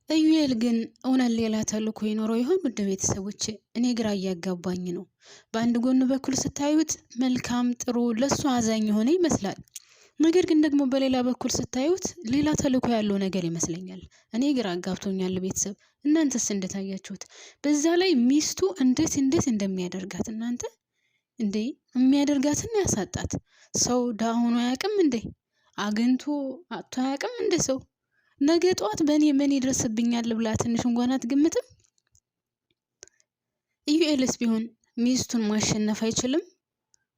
ኢዩኤል ግን እውነት ሌላ ተልእኮ ይኖረው ይሆን? ውድ ቤተሰቦች እኔ ግራ እያጋባኝ ነው። በአንድ ጎን በኩል ስታዩት መልካም ጥሩ ለሱ አዛኝ የሆነ ይመስላል። ነገር ግን ደግሞ በሌላ በኩል ስታዩት ሌላ ተልእኮ ያለው ነገር ይመስለኛል። እኔ ግራ አጋብቶኛል ቤተሰብ። እናንተስ እንደታያችሁት? በዛ ላይ ሚስቱ እንዴት እንደሚያደርጋት እናንተ እንዴ የሚያደርጋትን ያሳጣት። ሰው ደሃ ሆኖ አያውቅም እንዴ? አግኝቶ አጥቶ አያውቅም እንደ ሰው ነገ ጧት በእኔ ምን ይደርስብኛል ብላ ትንሽ እንኳን አትገምትም? ኢዩኤልስ ቢሆን ሚስቱን ማሸነፍ አይችልም?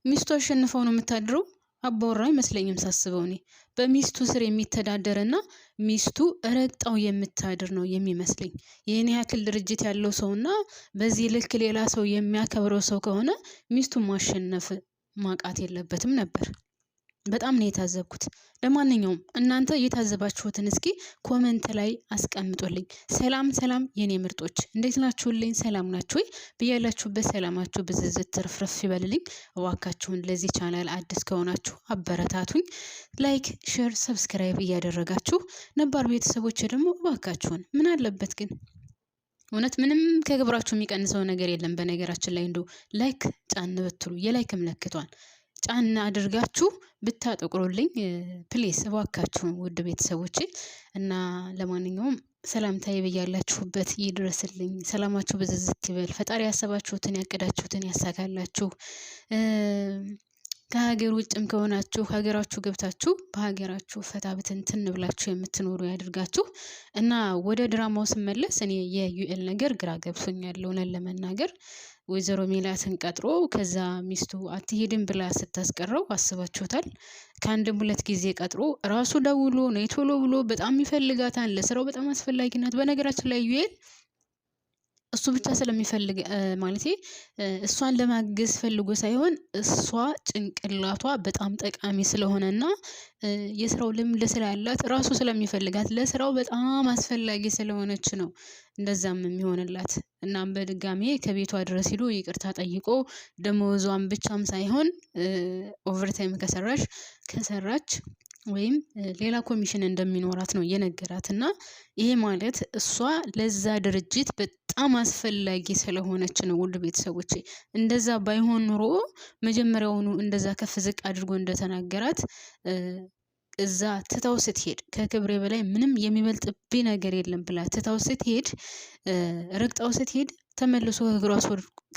ሚስቱ አሸንፈው ነው የምታድረው? አባወራ አይመስለኝም ሳስበው። እኔ በሚስቱ ስር የሚተዳደርና ሚስቱ ረግጣው የምታድር ነው የሚመስለኝ። ይህን ያክል ድርጅት ያለው ሰውና በዚህ ልክ ሌላ ሰው የሚያከብረው ሰው ከሆነ ሚስቱን ማሸነፍ ማቃት የለበትም ነበር። በጣም ነው የታዘብኩት። ለማንኛውም እናንተ የታዘባችሁትን እስኪ ኮሜንት ላይ አስቀምጡልኝ። ሰላም ሰላም የኔ ምርጦች እንዴት ናችሁልኝ? ሰላም ናችሁ ወይ? በያላችሁበት ሰላማችሁ ብዝዝት ትርፍርፍ ይበልልኝ። እባካችሁን ለዚህ ቻናል አዲስ ከሆናችሁ አበረታቱኝ። ላይክ፣ ሼር፣ ሰብስክራይብ እያደረጋችሁ ነባር ቤተሰቦች ደግሞ እባካችሁን ምን አለበት ግን እውነት ምንም ከግብራችሁ የሚቀንሰው ነገር የለም። በነገራችን ላይ እንደው ላይክ ጫን ብትሉ የላይክ ምልክቷን ጫና አድርጋችሁ ብታጠቁሩልኝ ፕሊስ እባካችሁ ውድ ቤተሰቦቼ። እና ለማንኛውም ሰላምታዬ በያላችሁበት ይድረስልኝ። ሰላማችሁ ብዝዝት ይበል። ፈጣሪ ያሰባችሁትን ያቀዳችሁትን ያሳካላችሁ። ከሀገር ውጭም ከሆናችሁ ሀገራችሁ ገብታችሁ በሀገራችሁ ፈታ ብትንትን ብላችሁ የምትኖሩ ያድርጋችሁ። እና ወደ ድራማው ስመለስ እኔ የዩኤል ነገር ግራ ገብቶኛል እውነት ለመናገር። ወይዘሮ ሜላትን ቀጥሮ ከዛ ሚስቱ አትሄድም ብላ ስታስቀረው አስባችሁታል? ከአንድም ሁለት ጊዜ ቀጥሮ ራሱ ደውሎ ነይ ቶሎ ብሎ በጣም ይፈልጋታል። ለስራው በጣም አስፈላጊ ናት። በነገራችን ላይ ዩኤል እሱ ብቻ ስለሚፈልግ ማለቴ እሷን ለማገዝ ፈልጎ ሳይሆን እሷ ጭንቅላቷ በጣም ጠቃሚ ስለሆነና የስራው ልምድ ስላላት ራሱ ስለሚፈልጋት ለስራው በጣም አስፈላጊ ስለሆነች ነው እንደዛም የሚሆንላት። እናም በድጋሜ ከቤቷ ድረስ ሄዶ ይቅርታ ጠይቆ ደሞዟን ብቻም ሳይሆን ኦቨርታይም ከሰራች ወይም ሌላ ኮሚሽን እንደሚኖራት ነው የነገራት። እና ይሄ ማለት እሷ ለዛ ድርጅት በጣም አስፈላጊ ስለሆነች ነው። ውድ ቤተሰቦቼ እንደዛ ባይሆን ኑሮ መጀመሪያውኑ እንደዛ ከፍ ዝቅ አድርጎ እንደተናገራት እዛ ትታው ስትሄድ ከክብሬ በላይ ምንም የሚበልጥብኝ ነገር የለም ብላ ትታው ስትሄድ ረግጣው ስትሄድ ተመልሶ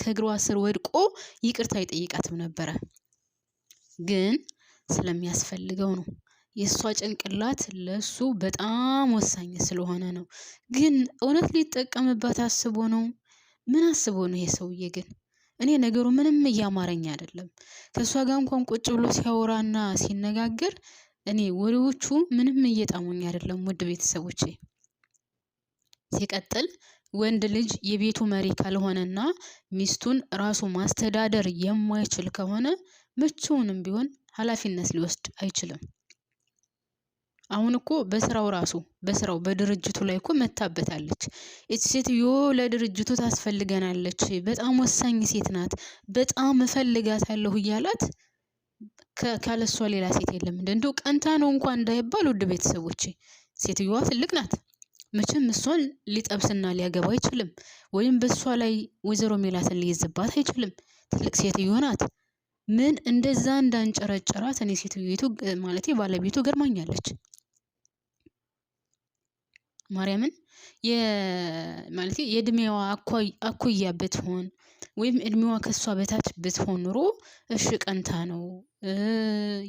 ከእግሯ ስር ወድቆ ይቅርታ ይጠይቃትም ነበረ። ግን ስለሚያስፈልገው ነው። የእሷ ጭንቅላት ለሱ በጣም ወሳኝ ስለሆነ ነው። ግን እውነት ሊጠቀምባት አስቦ ነው? ምን አስቦ ነው ይሄ ሰውዬ? ግን እኔ ነገሩ ምንም እያማረኝ አይደለም። ከእሷ ጋር እንኳን ቁጭ ብሎ ሲያወራና ሲነጋገር እኔ ወሬዎቹ ምንም እየጣሙኝ አይደለም ውድ ቤተሰቦቼ። ሲቀጥል ወንድ ልጅ የቤቱ መሪ ካልሆነና ሚስቱን ራሱ ማስተዳደር የማይችል ከሆነ መቼውንም ቢሆን ኃላፊነት ሊወስድ አይችልም። አሁን እኮ በስራው በድርጅቱ ላይ እኮ መታበታለች። እቺ ሴትዮ ለድርጅቱ ታስፈልገናለች፣ በጣም ወሳኝ ሴት ናት፣ በጣም እፈልጋታለሁ እያላት ካለሷ ሌላ ሴት የለም። እንደው ቀንታ ነው እንኳን እንዳይባል ውድ ቤተሰቦቼ፣ ሴትዮዋ ትልቅ ናት። መቼም እሷን ሊጠብስና ሊያገባ አይችልም። ወይም በሷ ላይ ወይዘሮ ሜላትን ሊይዝባት አይችልም። ትልቅ ሴትዮ ናት። ምን እንደዛ እንዳንጨረጨራት እኔ ሴትዮቱ ማለቴ ባለቤቱ ገርማኛለች። ማርያምን ማለቴ የእድሜዋ አኩያ ብትሆን ወይም እድሜዋ ከሷ በታች ብትሆን ኑሮ እሺ ቀንታ ነው።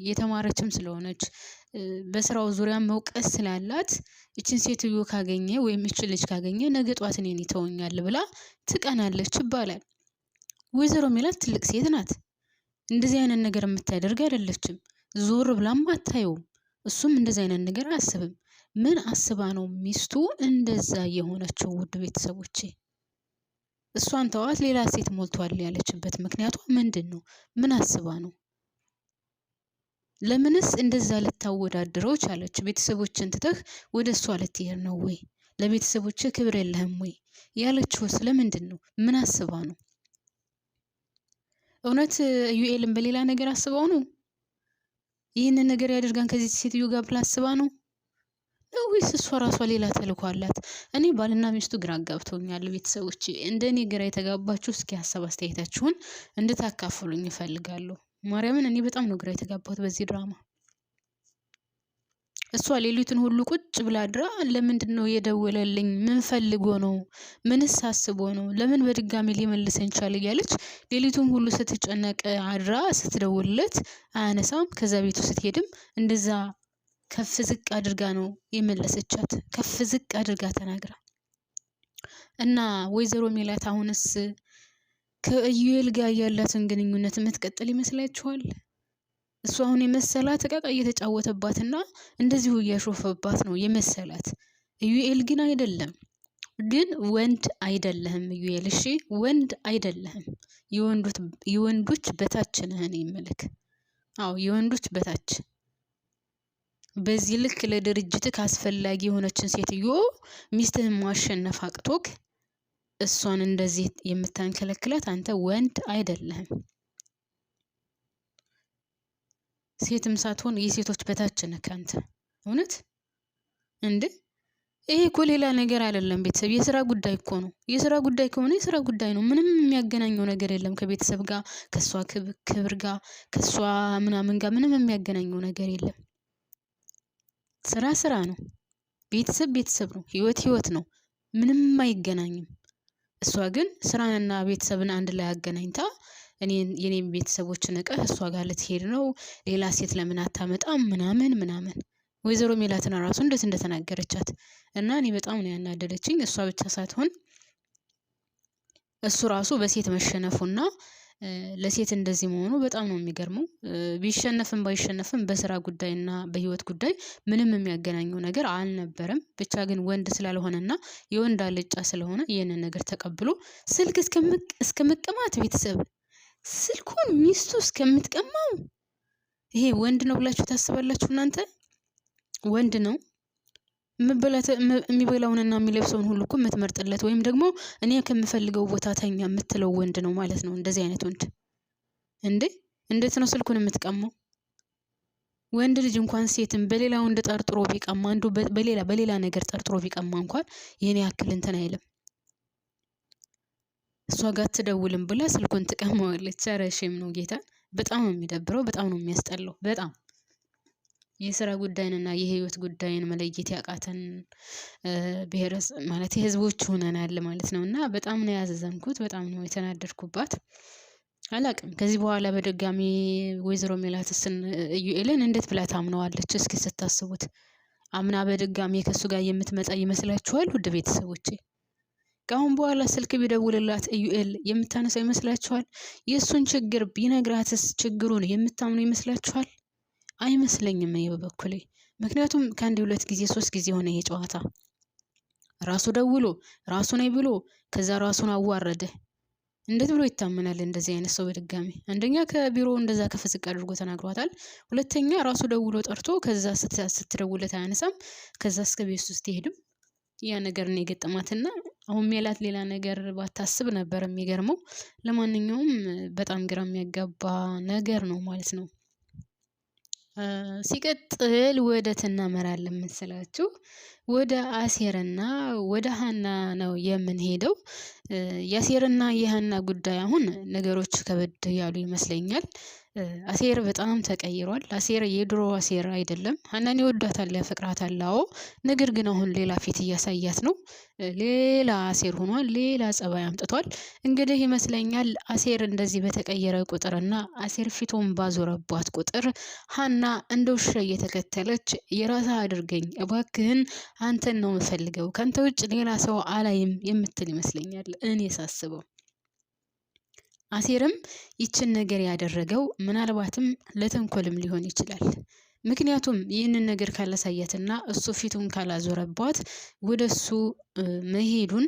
የተማረችም ስለሆነች በስራው ዙሪያ መውቀስ ስላላት እችን ሴትዮ ካገኘ ወይም እችን ልጅ ካገኘ ነገ ጧት እኔን ይተወኛል ብላ ትቀናለች ይባላል። ወይዘሮ ሜላት ትልቅ ሴት ናት። እንደዚህ አይነት ነገር የምታደርግ አይደለችም። ዞር ብላም አታየውም። እሱም እንደዚህ አይነት ነገር አያስብም። ምን አስባ ነው ሚስቱ እንደዛ የሆነችው? ውድ ቤተሰቦቼ እሷን ተዋት፣ ሌላ ሴት ሞልቷል ያለችበት ምክንያቷ ምንድን ነው? ምን አስባ ነው? ለምንስ እንደዛ ልታወዳድረው ቻለች? ቤተሰቦችን ትተህ ወደ እሷ ልትሄድ ነው ወይ? ለቤተሰቦች ክብር የለህም ወይ ያለችው ስለምንድን ነው? ምን አስባ ነው? እውነት ዩኤልን በሌላ ነገር አስባው ነው ይህንን ነገር ያደርጋን ከዚህ ሴትዮ ጋር ብላ አስባ ነው ነው ወይስ እሷ ራሷ ሌላ ተልእኮ አላት? እኔ ባልና ሚስቱ ግራ አጋብተውኛል። ቤተሰቦች እንደኔ ግራ የተጋባችሁ እስኪ ሀሳብ አስተያየታችሁን እንድታካፍሉኝ እፈልጋለሁ። ማርያምን እኔ በጣም ነው ግራ የተጋባሁት በዚህ ድራማ። እሷ ሌሊቱን ሁሉ ቁጭ ብላ አድራ ለምንድነው የደወለልኝ? ምን ፈልጎ ነው? ምንስ አስቦ ነው? ለምን በድጋሚ ሊመልሰኝ ቻለ? እያለች ሌሊቱን ሁሉ ስትጨነቅ አድራ ስትደውልለት አያነሳም። ከዛ ቤቱ ስትሄድም እንደዛ ከፍ ዝቅ አድርጋ ነው የመለሰቻት። ከፍ ዝቅ አድርጋ ተናግራ እና ወይዘሮ ሜላት አሁንስ ከኢዩኤል ጋር ያላትን ግንኙነት የምትቀጥል ይመስላችኋል? እሱ አሁን የመሰላት እቃቃ እየተጫወተባትና እንደዚሁ እያሾፈባት ነው የመሰላት። ኢዩኤል ግን አይደለም። ግን ወንድ አይደለህም ኢዩኤል። እሺ ወንድ አይደለህም። የወንዶች በታች ነህ ነው የምልክ። አዎ የወንዶች በታች። በዚህ ልክ ለድርጅትህ አስፈላጊ የሆነችን ሴትዮ ሚስትህን ማሸነፍ አቅቶክ እሷን እንደዚህ የምታንከለክላት አንተ ወንድ አይደለህም። ሴትም ሳትሆን የሴቶች በታች ነህ አንተ። እውነት እንዴ! ይሄ እኮ ሌላ ነገር አይደለም ቤተሰብ፣ የስራ ጉዳይ እኮ ነው። የስራ ጉዳይ ከሆነ የስራ ጉዳይ ነው። ምንም የሚያገናኘው ነገር የለም ከቤተሰብ ጋር፣ ከሷ ክብር ጋር፣ ከሷ ምናምን ጋር ምንም የሚያገናኘው ነገር የለም። ስራ ስራ ነው። ቤተሰብ ቤተሰብ ነው። ህይወት ህይወት ነው። ምንም አይገናኝም። እሷ ግን ስራንና ቤተሰብን አንድ ላይ አገናኝታ የኔም ቤተሰቦች ነቀህ እሷ ጋር ልትሄድ ነው፣ ሌላ ሴት ለምን አታመጣም ምናምን ምናምን። ወይዘሮ ሜላትን ራሱ እንደት እንደተናገረቻት እና እኔ በጣም ነው ያናደደችኝ። እሷ ብቻ ሳትሆን እሱ ራሱ በሴት መሸነፉና ለሴት እንደዚህ መሆኑ በጣም ነው የሚገርመው። ቢሸነፍም ባይሸነፍም በስራ ጉዳይና በህይወት ጉዳይ ምንም የሚያገናኘው ነገር አልነበረም። ብቻ ግን ወንድ ስላልሆነና የወንድ አልጫ ስለሆነ ይህንን ነገር ተቀብሎ ስልክ እስከመቀማት ቤተሰብ ስልኩን ሚስቱ እስከምትቀማው ይሄ ወንድ ነው ብላችሁ ታስባላችሁ እናንተ? ወንድ ነው የሚበላውንና የሚለብሰውን ሁሉ እኮ የምትመርጥለት ወይም ደግሞ እኔ ከምፈልገው ቦታ ተኛ የምትለው ወንድ ነው ማለት ነው። እንደዚህ አይነት ወንድ እንዴ! እንዴት ነው ስልኩን የምትቀማው? ወንድ ልጅ እንኳን ሴትን በሌላ ወንድ ጠርጥሮ ቢቀማ አንዱ በሌላ ነገር ጠርጥሮ ቢቀማ እንኳን የኔ ያክል እንትን አይልም። እሷ ጋር ትደውልም ብላ ስልኩን ትቀማዋለች። ኧረ ሼም ነው ጌታ። በጣም ነው የሚደብረው። በጣም ነው የሚያስጠላው። በጣም የስራ ጉዳይንና የህይወት ጉዳይን መለየት ያቃተን ብሔረሰብ ማለት የህዝቦች ሆነናል ማለት ነው። እና በጣም ነው ያዘዘንኩት። በጣም ነው የተናደድኩባት። አላቅም ከዚህ በኋላ በድጋሚ ወይዘሮ ሜላትስን ኢዩኤልን እንዴት ብላ ታምነዋለች? እስኪ ስታስቡት አምና በድጋሚ ከሱ ጋር የምትመጣ ይመስላችኋል? ውድ ቤተሰቦቼ ከአሁን በኋላ ስልክ ቢደውልላት ኢዩኤል የምታነሳው ይመስላችኋል? የእሱን ችግር ቢነግራትስ ችግሩን የምታምኑ ይመስላችኋል? አይመስለኝም እኔ በበኩሌ። ምክንያቱም ከአንድ 2 ጊዜ 3 ጊዜ ሆነ ይሄ ጨዋታ። ራሱ ደውሎ ራሱ ነኝ ብሎ ከዛ ራሱን አዋረደ። እንዴት ብሎ ይታመናል እንደዚህ አይነት ሰው በድጋሚ? አንደኛ ከቢሮ እንደዛ ከፍዝቅ አድርጎ ተናግሯታል። ሁለተኛ ራሱ ደውሎ ጠርቶ ከዛ ስትደውለት አያነሳም። ከዛ እስከ ቤት ውስጥ ይሄድም ያ ነገር ነው የገጠማትና አሁን ሜላት ሌላ ነገር ባታስብ ነበር የሚገርመው። ለማንኛውም በጣም ግራ የሚያጋባ ነገር ነው ማለት ነው። ሲቀጥል ወደ እናመራለን መሰላችሁ? ወደ አሴርና ወደ ሀና ነው የምንሄደው። የአሴርና የሀና ጉዳይ አሁን ነገሮች ከበድ ያሉ ይመስለኛል። አሴር በጣም ተቀይሯል። አሴር የድሮ አሴር አይደለም። ሀናን ይወዳታል፣ ያፈቅራታል። አዎ ነገር ግን አሁን ሌላ ፊት እያሳያት ነው። ሌላ አሴር ሆኗል። ሌላ ጸባይ አምጥቷል። እንግዲህ ይመስለኛል አሴር እንደዚህ በተቀየረ ቁጥርና አሴር ፊቱን ባዞረባት ቁጥር ሀና እንደ ውሻ እየተከተለች የራሳ አድርገኝ እባክህን፣ አንተን ነው የምፈልገው፣ ከአንተ ውጭ ሌላ ሰው አላይም የምትል ይመስለኛል እኔ ሳስበው። አሴርም ይችን ነገር ያደረገው ምናልባትም ለተንኮልም ሊሆን ይችላል። ምክንያቱም ይህንን ነገር ካላሳያትና እሱ ፊቱን ካላዞረባት ወደሱ መሄዱን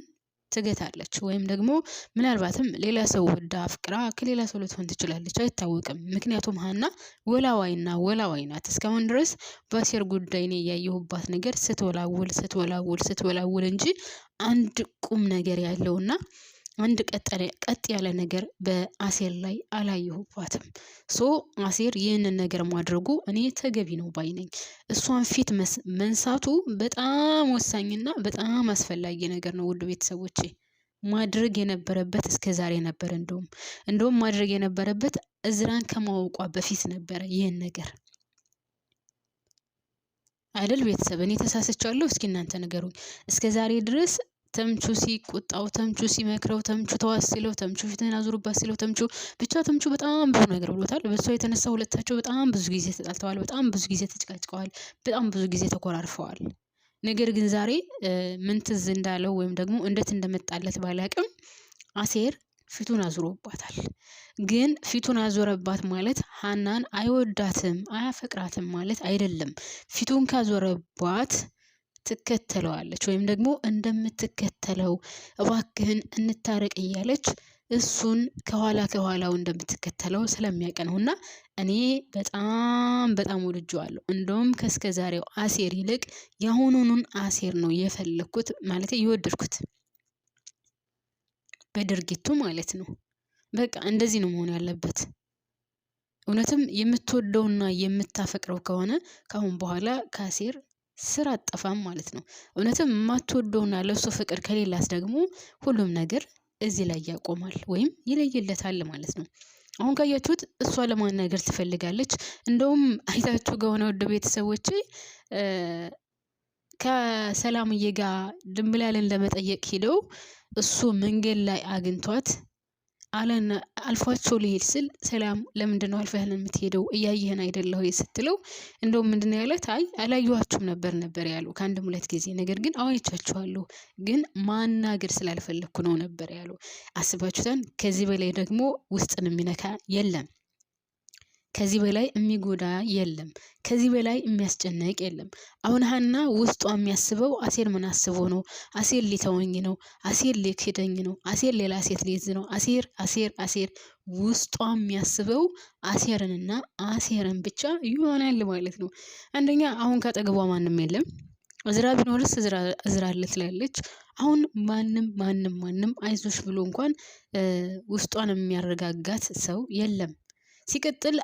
ትገታለች። ወይም ደግሞ ምናልባትም ሌላ ሰው ወዳ አፍቅራ ከሌላ ሰው ልትሆን ትችላለች፣ አይታወቅም። ምክንያቱም ሀና ወላዋይ ናት። እስካሁን ድረስ በአሴር ጉዳይ እኔ ያየሁባት ነገር ስትወላውል እንጂ አንድ ቁም ነገር ያለውና አንድ ቀጥ ያለ ነገር በአሴር ላይ አላየሁባትም። ሶ አሴር ይህንን ነገር ማድረጉ እኔ ተገቢ ነው ባይ ነኝ። እሷን ፊት መንሳቱ በጣም ወሳኝና በጣም አስፈላጊ ነገር ነው። ውድ ቤተሰቦቼ ማድረግ የነበረበት እስከ ዛሬ ነበር። እንደውም ማድረግ የነበረበት እዝራን ከማወቋ በፊት ነበረ ይህን ነገር አይደል? ቤተሰብ እኔ ተሳስቻለሁ? እስኪ እናንተ ንገሩኝ። እስከ ዛሬ ድረስ ተምቹ ሲቆጣው፣ ተምቹ ሲመክረው፣ ተምቹ ተዋስ ሲለው፣ ተምቹ ፊትን አዙርባት ሲለው፣ ብቻ ተምቹ በጣም ብዙ ነገር ብሎታል። በሷ የተነሳ ሁለታቸው በጣም ብዙ ጊዜ ተጣልተዋል። በጣም ብዙ ጊዜ ተጨቃጭቀዋል። በጣም ብዙ ጊዜ ተኮራርፈዋል። ነገር ግን ዛሬ ምን ትዝ እንዳለው ወይም ደግሞ እንዴት እንደመጣለት ባላቅም አሴር ፊቱን አዙሮባታል። ግን ፊቱን አዞረባት ማለት ሀናን አይወዳትም አያፈቅራትም ማለት አይደለም። ፊቱን ካዞረባት ትከተለዋለች ወይም ደግሞ እንደምትከተለው እባክህን እንታረቅ እያለች እሱን ከኋላው እንደምትከተለው ስለሚያውቅ ነውና እኔ በጣም ወድጄዋለሁ። እንደውም ከእስከ ዛሬው አሴር ይልቅ የአሁኑን አሴር ነው የፈለኩት ማለት የወደድኩት በድርጊቱ ማለት ነው። በቃ እንደዚህ ነው መሆን ያለበት። እውነትም የምትወደውና የምታፈቅረው ከሆነ ካሁን በኋላ ከአሴር ስራ አጠፋም ማለት ነው። እውነትም የማትወደውና ለሱ ፍቅር ከሌላት ደግሞ ሁሉም ነገር እዚህ ላይ ያቆማል ወይም ይለይለታል ማለት ነው። አሁን ካያችሁት እሷ ለማናገር ትፈልጋለች። እንደውም አይታችሁ ከሆነ ወደ ቤተሰቦቼ ከሰላምዬ ጋር ድንብላልን ለመጠየቅ ሄደው እሱ መንገድ ላይ አግኝቷት አለን አልፏቸው ሊሄድ ስል ሰላም ለምንድነው አልፈህን የምትሄደው እያየህን አይደለ ወይ ስትለው እንደውም ምንድነው ያለት አይ አላየኋችሁም ነበር ያለው ከአንድም ሁለት ጊዜ ነገር ግን አይቻችኋለሁ ግን ማናገር ስላልፈለኩ ነው ነበር ያለው። አስባችሁታን? ከዚህ በላይ ደግሞ ውስጥን የሚነካ የለም። ከዚህ በላይ የሚጎዳ የለም። ከዚህ በላይ የሚያስጨንቅ የለም። አሁን ሀና ውስጧ የሚያስበው አሴር ምን አስቦ ነው? አሴር ሊተወኝ ነው? አሴር ሊክደኝ ነው? አሴር ሌላ ሴት ሊይዝ ነው? አሴር ውስጧ የሚያስበው አሴርንና አሴርን ብቻ ይሆናል ማለት ነው። አንደኛ አሁን ካጠገቧ ማንም የለም። እዝራ ቢኖርስ እዝራ አለ ትላለች። አሁን ማንም አይዞሽ ብሎ እንኳን ውስጧን የሚያረጋጋት ሰው የለም። ሲቀጥል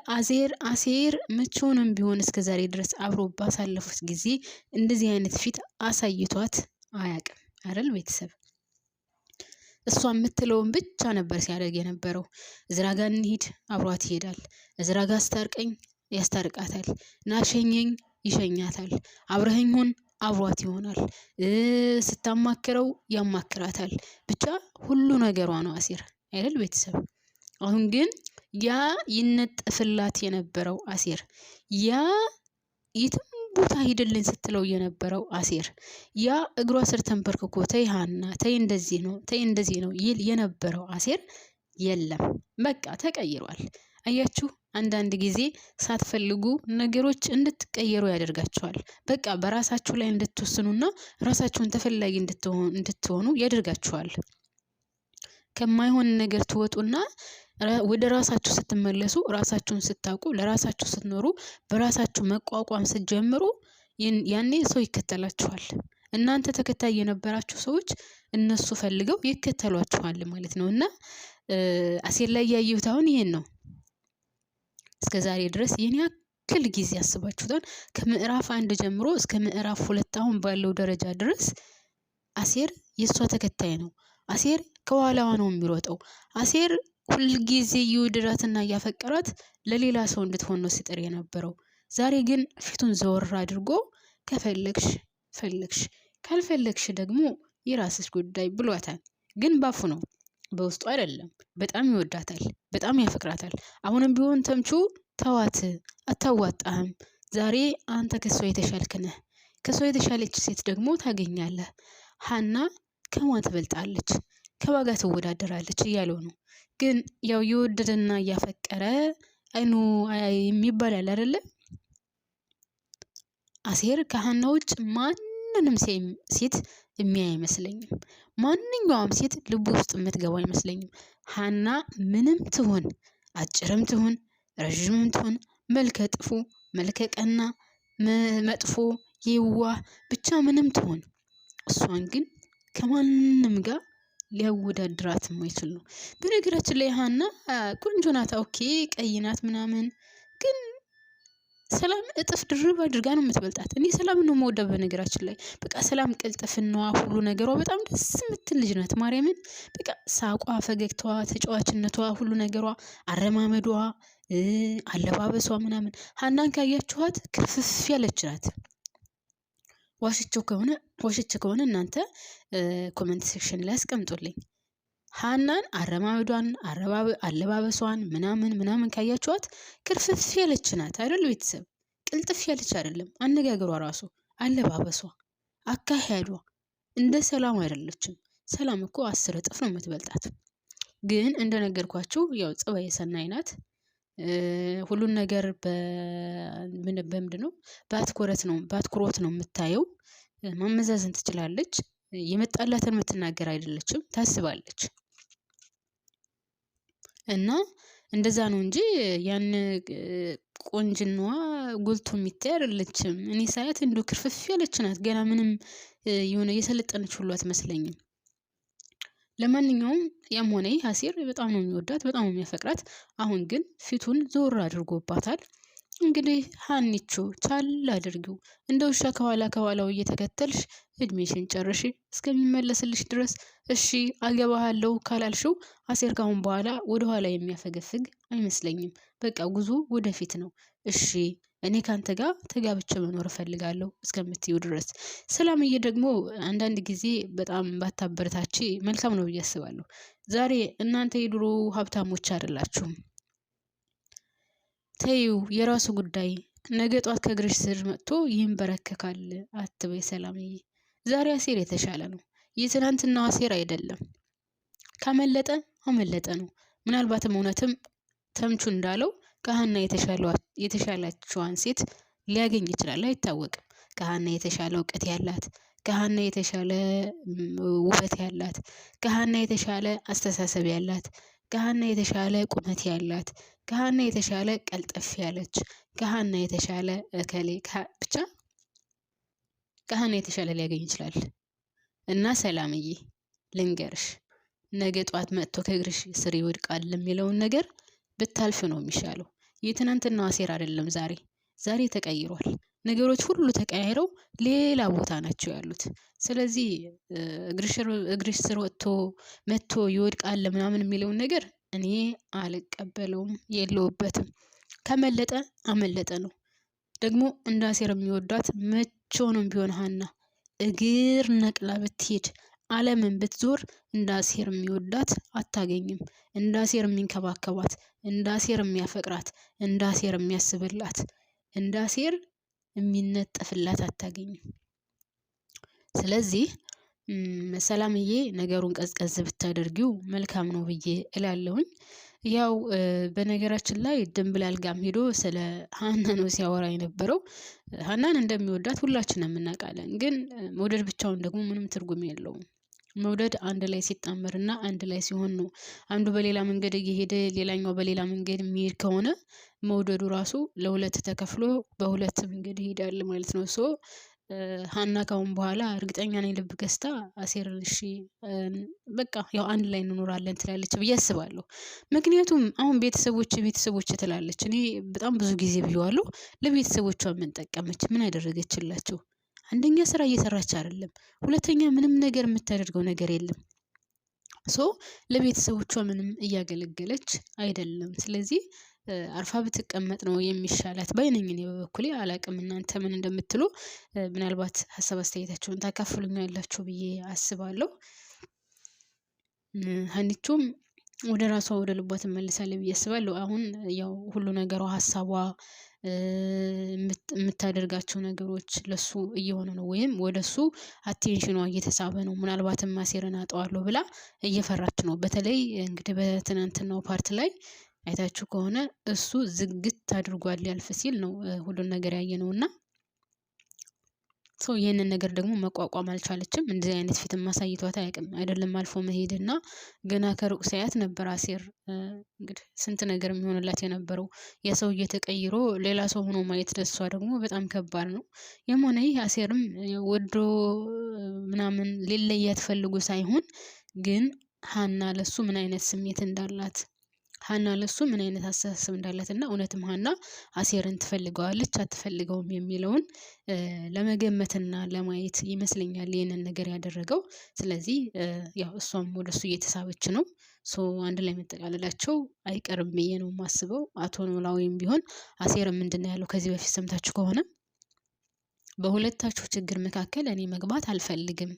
አሴር መቼውንም ቢሆን እስከ ዛሬ ድረስ አብሮ ባሳለፉት ጊዜ እንደዚህ አይነት ፊት አሳይቷት አያውቅም አይደል ቤተሰብ? እሷ የምትለውን ብቻ ነበር ሲያደርግ የነበረው። እዝራ ጋር እንሂድ አብሯት ይሄዳል። እዝራ ጋር አስታርቀኝ ያስታርቃታል። ናሸኘኝ ይሸኛታል። አብረኸኝ ሁን አብሯት ይሆናል። ስታማክረው ያማክራታል። ብቻ ሁሉ ነገሯ ነው አሴር አይደል ቤተሰብ? አሁን ግን ያ ይነጠፍላት የነበረው አሴር ያ የትም ቦታ ሂድልኝ ስትለው የነበረው አሴር ያ እግሯ ስር ተንበርክኮ ተይ ሀና ተይ እንደዚህ ነው ይል የነበረው አሴር የለም። በቃ ተቀይሯል። አያችሁ፣ አንዳንድ ጊዜ ሳትፈልጉ ነገሮች እንድትቀየሩ ያደርጋችኋል። በቃ በራሳችሁ ላይ እንድትወስኑና ራሳችሁን ተፈላጊ እንድትሆኑ ያደርጋችኋል። ከማይሆን ነገር ትወጡና ወደ ራሳችሁ ስትመለሱ ራሳችሁን ስታውቁ ለራሳችሁ ስትኖሩ በራሳችሁ መቋቋም ስትጀምሩ ያኔ ሰው ይከተላችኋል። እናንተ ተከታይ የነበራችሁ ሰዎች እነሱ ፈልገው ይከተሏችኋል ማለት ነው። እና አሴር ላይ ያየሁት አሁን ይሄን ነው። እስከ ዛሬ ድረስ የኔ ያክል ጊዜ አስባችሁታል? ከምዕራፍ 1 ጀምሮ እስከ ምዕራፍ 2 አሁን ባለው ደረጃ ድረስ አሴር የሷ ተከታይ ነው። አሴር ከኋላዋ ነው የሚሮጠው። አሴር ሁልጊዜ ይወድዳትና እያፈቀራት ለሌላ ሰው እንድትሆን ነው ሲጥር የነበረው። ዛሬ ግን ፊቱን ዘወር አድርጎ ከፈለግሽ ፈለግሽ፣ ካልፈለግሽ ደግሞ የራስሽ ጉዳይ ብሏታል። ግን ባፉ ነው፣ በውስጡ አይደለም። በጣም ይወዳታል፣ በጣም ያፈቅራታል። አሁንም ቢሆን ተምቹ ተዋት፣ አታዋጣህም። ዛሬ አንተ ከሷ የተሻልክ ነህ። ከሷ የተሻለች ሴት ደግሞ ታገኛለህ። ሀና ከማን ትበልጣለች? ከዋጋ ትወዳደራለች እያለው ነው። ግን ያው የወደደና እያፈቀረ አይኑ የሚባላል አይደለ? አሴር ከሀና ውጭ ማንንም ሴት የሚያይ አይመስለኝም። ማንኛውም ሴት ልቡ ውስጥ የምትገባ አይመስለኝም። ሀና ምንም ትሆን፣ አጭርም ትሆን፣ ረዥምም ትሆን፣ መልከ ጥፉ፣ መልከ ቀና፣ መጥፎ፣ የዋህ ብቻ ምንም ትሆን፣ እሷን ግን ከማንም ጋር ሊያወዳድራት የማይችል ነው። በነገራችን ላይ ሀና ቆንጆ ናት፣ ኦኬ ቀይ ናት ምናምን፣ ግን ሰላም እጥፍ ድርብ አድርጋ ነው የምትበልጣት። እኔ ሰላም ነው የምወደው በነገራችን ላይ በቃ ሰላም ቅልጥፍናዋ ሁሉ ነገሯ በጣም ደስ የምትል ልጅ ናት። ማርያምን በቃ ሳቋ፣ ፈገግታዋ፣ ተጫዋችነቷ፣ ሁሉ ነገሯ፣ አረማመዷ፣ አለባበሷ ምናምን። ሀናን ካያችኋት ክፍፍ ያለች ናት። ዋሽቼ ከሆነ እናንተ ኮሜንት ሴክሽን ላይ አስቀምጡልኝ። ሀናን አረማመዷን፣ አለባበሷን ምናምን ካያችኋት ክርፍፍ ያለች ናት አይደል? ቤተሰብ ቅልጥፍ ያለች አይደለም። አነጋገሯ ራሱ፣ አለባበሷ፣ አካሄዷ እንደ ሰላም አይደለችም። ሰላም እኮ 10 እጥፍ ነው የምትበልጣት። ግን እንደነገርኳችሁ ያው ጸባይ ሰናይ ናት። ሁሉን ነገር በምንድን ነው በአትኩሮት ነው የምታየው። ማመዛዘን ትችላለች። የመጣላትን የምትናገር አይደለችም፣ ታስባለች። እና እንደዛ ነው እንጂ ያን ቆንጅናዋ ጎልቶ የሚታይ አይደለችም። እኔ ሳያት እንዲሁ ክርፍፍ ያለች ናት። ገና ምንም የሆነ የሰለጠነች ሁሉ አትመስለኝም። ለማንኛውም ያም ሆነ ይህ አሴር በጣም ነው የሚወዳት፣ በጣም ነው የሚያፈቅራት። አሁን ግን ፊቱን ዞር አድርጎባታል። እንግዲህ ሀኒቾ ቻል አድርጊው፣ እንደ ውሻ ከኋላው እየተከተልሽ እድሜሽን ጨርሺ እስከሚመለስልሽ ድረስ። እሺ አገባሃለሁ ካላልሽው አሴር ካሁን በኋላ ወደኋላ የሚያፈገፍግ አይመስለኝም። በቃ ጉዞ ወደፊት ነው። እሺ እኔ ካንተ ጋር ተጋብቼ መኖር እፈልጋለሁ እስከምትዩ ድረስ። ሰላምዬ ደግሞ አንዳንድ ጊዜ በጣም ባታበረታች መልካም ነው ብዬ አስባለሁ። ዛሬ እናንተ የድሮ ሀብታሞች አይደላችሁም። ተይው፣ የራሱ ጉዳይ። ነገ ጧት ከእግርሽ ስር መጥቶ ይንበረከካል አትበይ ሰላምዬ። ዛሬ አሴር የተሻለ ነው፣ የትናንትናው አሴር አይደለም። ካመለጠ አመለጠ ነው። ምናልባትም እውነትም ተምቹ እንዳለው ከሀና የተሻለችዋን ሴት ሊያገኝ ይችላል፣ አይታወቅም። ከሀና የተሻለ እውቀት ያላት፣ ከሀና የተሻለ ውበት ያላት፣ ከሀና የተሻለ አስተሳሰብ ያላት፣ ከሀና የተሻለ ቁመት ያላት፣ ከሀና የተሻለ ቀልጠፍ ያለች፣ ከሀና የተሻለ ብቻ ከሀና የተሻለ ሊያገኝ ይችላል። እና ሰላምዬ ልንገርሽ፣ ነገ ጧት መጥቶ ከእግርሽ ስር ይወድቃል የሚለውን ነገር ብታልፍ ነው የሚሻለው። የትናንትናው አሴር አይደለም ዛሬ ተቀይሯል። ነገሮች ሁሉ ተቀያይረው ሌላ ቦታ ናቸው ያሉት። ስለዚህ እግርሽ ስር መጥቶ ይወድቃል ምናምን የሚለውን ነገር እኔ አልቀበለውም፣ የለውበትም። ከመለጠ አመለጠ ነው። ደግሞ እንደ አሴር የሚወዳት መቼውንም ቢሆን ሀና እግር ነቅላ ብትሄድ ዓለምን ብትዞር እንደ አሴር የሚወዳት አታገኝም። እንደ አሴር የሚንከባከባት፣ እንደ አሴር የሚያፈቅራት፣ እንደ አሴር የሚያስብላት፣ እንደ አሴር የሚነጠፍላት አታገኝም። ስለዚህ ሰላምዬ ነገሩን ቀዝቀዝ ብታደርጊው መልካም ነው ብዬ እላለሁኝ። ያው በነገራችን ላይ ድንብላል ጋም ሄዶ ስለ ሀና ነው ሲያወራ የነበረው። ሀናን እንደሚወዳት ሁላችንም እናውቃለን። ግን መውደድ ብቻውን ደግሞ ምንም ትርጉም የለውም። መውደድ አንድ ላይ ሲጣመርና አንድ ላይ ሲሆን ነው። አንዱ በሌላ መንገድ እየሄደ ሌላኛው በሌላ መንገድ የሚሄድ ከሆነ መውደዱ ራሱ ለሁለት ተከፍሎ በሁለት መንገድ ይሄዳል ማለት ነው። ሀና ካሁን በኋላ እርግጠኛ ነኝ ልብ ገዝታ አሴርን እሺ በቃ ያው አንድ ላይ እንኖራለን ትላለች ብዬ አስባለሁ። ምክንያቱም አሁን ቤተሰቦች ትላለች። እኔ በጣም ብዙ ጊዜ ብየዋለሁ። ለቤተሰቦቿ ምን ጠቀመች? ምን ያደረገችላቸው? አንደኛ ስራ እየሰራች አይደለም፣ ሁለተኛ ምንም ነገር የምታደርገው ነገር የለም። ለቤተሰቦቿ ምንም እያገለገለች አይደለም። ስለዚህ አርፋ ብትቀመጥ ነው የሚሻላት ባይነኝ። እኔ በበኩሌ አላቅም እናንተ ምን እንደምትሉ፣ ምናልባት ሀሳብ አስተያየታችሁን ታካፍሉኛላችሁ ብዬ አስባለሁ። ሀኒቾም ወደ ራሷ ወደ ልቧ ትመልሳለች ብዬ አስባለሁ። አሁን ያው ሁሉ ነገሯ ሀሳቧ የምታደርጋቸው ነገሮች ለሱ እየሆኑ ነው፣ ወይም ወደሱ አቴንሽኗ እየተሳበ ነው። ምናልባትም አሴርን አጠዋለሁ ብላ እየፈራች ነው። በተለይ እንግዲህ በትናንትናው ፓርት ላይ አይታችሁ ከሆነ እሱ ዝግት አድርጓል ሊያልፍ ሲል ነው ሁሉን ነገር ያየነው። እና ይህንን ነገር ደግሞ መቋቋም አልቻለችም። እንደዚህ አይነት ፊትም ማሳይቷት አያውቅም። አይደለም አልፎ መሄድና ገና ከሩቅ ሳያት ነበር አሴር እንግዲህ ስንት ነገር የሚሆንላት የነበረው። የሰው እየተቀይሮ ሌላ ሰው ሆኖ ማየት ለሷ ደግሞ በጣም ከባድ ነው። የሆነ ይህ አሴርም ወዶ ምናምን ሊለያት ፈልጎ ሳይሆን ግን ሀና ለሱ ምን አይነት ስሜት እንዳላት ሀና ለሱ ምን አይነት አስተሳሰብ እንዳላት እና እውነትም ሀና አሴርን ትፈልገዋለች አትፈልገውም የሚለውን ለመገመትና ለማየት ይመስለኛል ይሄንን ነገር ያደረገው። ስለዚህ ያው እሷም ወደሱ እየተሳበች ነው። አንድ ላይ መጠቃለላቸው አይቀርም ብዬ ነው የማስበው። አቶ ኖላዊም ቢሆን አሴር ምንድነው ያለው ከዚህ በፊት ሰምታችሁ ከሆነ በሁለታችሁ ችግር መካከል እኔ መግባት አልፈልግም።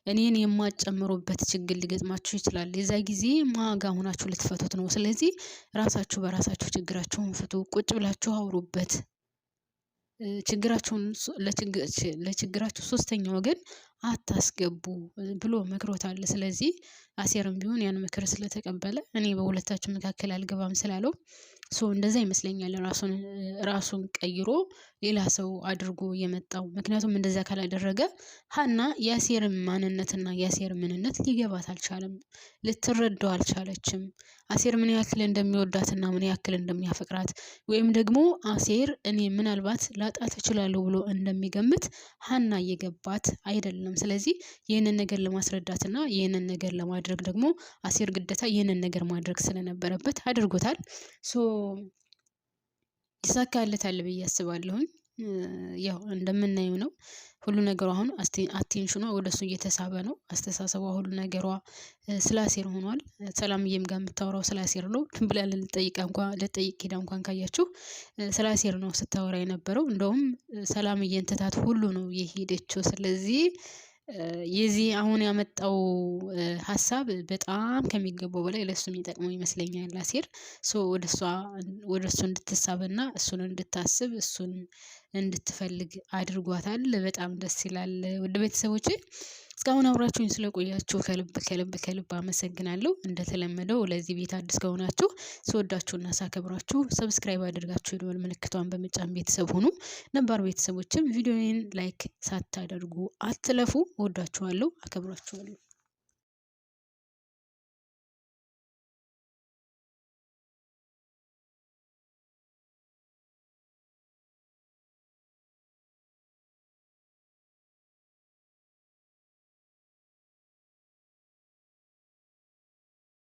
እኔን የማጨምሩበት ችግር ሊገጥማችሁ ይችላል። የዛ ጊዜ ማጋ ሆናችሁ ልትፈቱት ነው። ስለዚህ ራሳችሁ በራሳችሁ ችግራችሁን ፍቱ። ቁጭ ብላችሁ አውሩበት። ችግራችሁን ለችግራችሁ ሶስተኛ ወገን አታስገቡ ብሎ መክሮታል። ስለዚህ አሴርም ቢሆን ያን ምክር ስለተቀበለ እኔ በሁለታችሁ መካከል አልገባም ስላለው እንደዛ ይመስለኛል ራሱን ቀይሮ ሌላ ሰው አድርጎ የመጣው። ምክንያቱም እንደዛ ካላደረገ ሀና የአሴርን ማንነትና የአሴር ምንነት ሊገባት አልቻለም፣ ልትረዳው አልቻለችም። አሴር ምን ያክል እንደሚወዳትና ምን ያክል እንደሚያፈቅራት ወይም ደግሞ አሴር እኔ ምናልባት ላጣት እችላለሁ ብሎ እንደሚገምት ሀና እየገባት አይደለም። ስለዚህ ይህንን ነገር ለማስረዳትና ይህንን ነገር ለማድረግ ደግሞ አሴር ግዴታ ይህንን ነገር ማድረግ ስለነበረበት አድርጎታል። ይሳካለታል ብዬ አስባለሁኝ። ያው እንደምናየው ነው ሁሉ ነገሯ አሁን አቴንሽኗ ወደሱ እየተሳበ ነው። አስተሳሰቧ ሁሉ ነገሯ ስለ አሴር ሆኗል። ሰላምዬም ጋር የምታወራው ስለ አሴር ነው ብላ ልጠይቅ ሄዳ እንኳን ካያችሁ ስለ አሴር ነው ስታወራ የነበረው። እንደውም ሰላምዬን ትታት ሁሉ ነው የሄደችው። ስለዚህ የዚህ አሁን ያመጣው ሀሳብ በጣም ከሚገባው በላይ ለሱ የሚጠቅመው ይመስለኛል። አሴር ወደ እሱ እንድትሳብና እሱን እንድታስብ እሱን እንድትፈልግ አድርጓታል። በጣም ደስ ይላል። ውድ ቤተሰቦቼ እስካሁን አብራችሁኝ ስለቆያችሁ ከልብ አመሰግናለሁ። እንደተለመደው ለዚህ ቤት አዲስ ከሆናችሁ ስወዳችሁና ሳከብራችሁ ሰብስክራይብ አድርጋችሁ የደወል ምልክቷን በመጫን ቤተሰብ ሁኑ። ነባር ቤተሰቦችም ቪዲዮዬን ላይክ ሳታደርጉ አትለፉ። እወዳችኋለሁ፣ አከብራችኋለሁ።